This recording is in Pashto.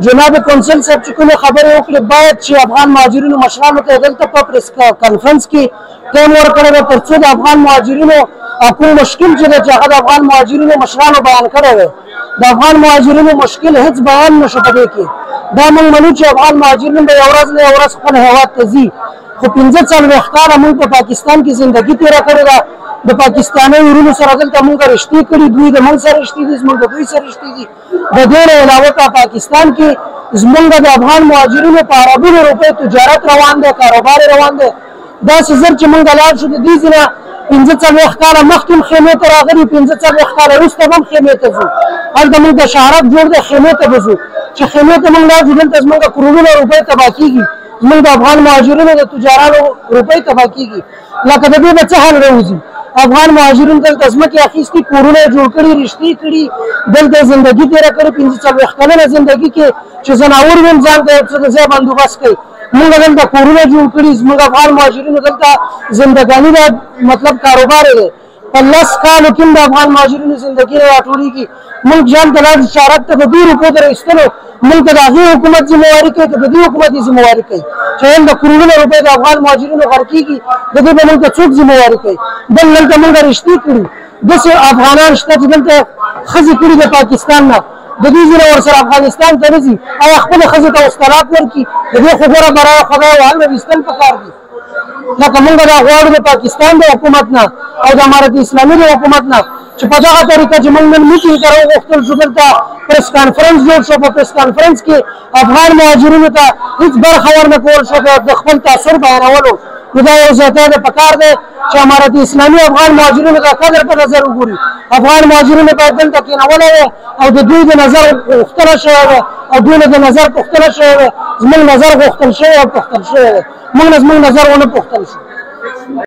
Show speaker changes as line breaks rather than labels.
جناب کونسل صاحب چې کومه خبره وکړه باید چې افغان مهاجرینو مشرانو ته دلته په پریس کانفرنس کې ټیم ورکړی وي ترڅو د افغان مهاجرینو کوم مشکل چې دی چې هغه د افغان مهاجرینو مشرانو بیان کړی وی. د افغان مهاجرینو مشکل هیڅ بیان نشو په دې کې. دا موږ منو چې افغان مهاجرین به یو ورځ نه یو ورځ خپل هیواد ته ځي، خو 45 کاله موږ په پاکستان کې زندګي تېره کړې ده. د پاکستاني ورونو سره دلته موږ رشتې کړي، دوی د موږ سره رشتې دي، موږ د دوی سره رشتې دي. د دې نه علاوه په پاکستان کې زمونږ د افغان مهاجرینو په اربونو روپۍ تجارت روان دی، کاروبار روان دی. داسې زر چې موږ لاړ شو د دې ځای نه 45 کاله مخکې هم خیمې ته راغلي، 45 کاله وروسته هم خیمې ته ځو. هلته موږ د شهرک جوړ دی، خیمې ته به ځو. چې خیمې ته موږ لاړ شو دلته زموږ کروڑونه روپۍ تباه کېږي، زموږ د افغان مهاجرینو د تجارانو روپۍ تباه کېږي. لکه د دې به څه حل راوځي؟ افغان مهاجرین دلته ځمکې اخیستي، کورونه یې جوړ کړي، رشتې کړي، دلته زندګي تېره کړې 45 کلنه زندګي کې چې ځناور وي هم ځان ته یو څه د ځای بندوبست کوي. موږ دلته کورونه جوړ کړي، زموږ افغان مهاجرینو دلته زندګاني ده، مطلب کاروبار دی. په 10 کالو کې د افغان مهاجرینو زندګي راټولېږي. موږ ځان ته لاړ شهرک ته د دوی روپو د رایستلو موږ ته د هغې حکومت ذمهواري کوي که د دې حکومت یې ذمهواري کوي؟ چې د کروڑونه روپۍ د افغان مهاجرینو غرق کېږي، د دې به موږ ته څوک ذمهواري کوي؟ بل دلته موږ رشتې کړي، داسې افغانان شته چې دلته ښځې کړي د پاکستان نه، د دوی ځینې ورسره افغانستان ته نه ځي. ایا خپلې ښځې ته اوس طلاق ورکړي؟ د دې خو ګوره برای خدای وهلته ویستل پکار دي. لکه موږ دا غواړو د پاکستان د حکومت نه او د امارت اسلامي د حکومت نه چې په دغه طریقه چې موږ نن میټینګ ته راوغوښتل شو، دلته پریس کانفرنس جوړ شو. په پریس کانفرنس کې افغان مهاجرینو ته هېڅ برخه ورنه کول شو د خپل تاثر بیانولو. نو دا یو ځای د پکار دی چې امارت اسلامي افغان مهاجرینو ته قدر په نظر وګوري. افغان مهاجرینو باید دلته کېنولی وی او د دوی د نظر غوښتنه شوې ده او دوی نه د نظر پوښتنه شوې ده. زموږ نظر غوښتل شوی او پوښتل شوی دی، موږ نه زموږ نظر ونه پوښتل شو.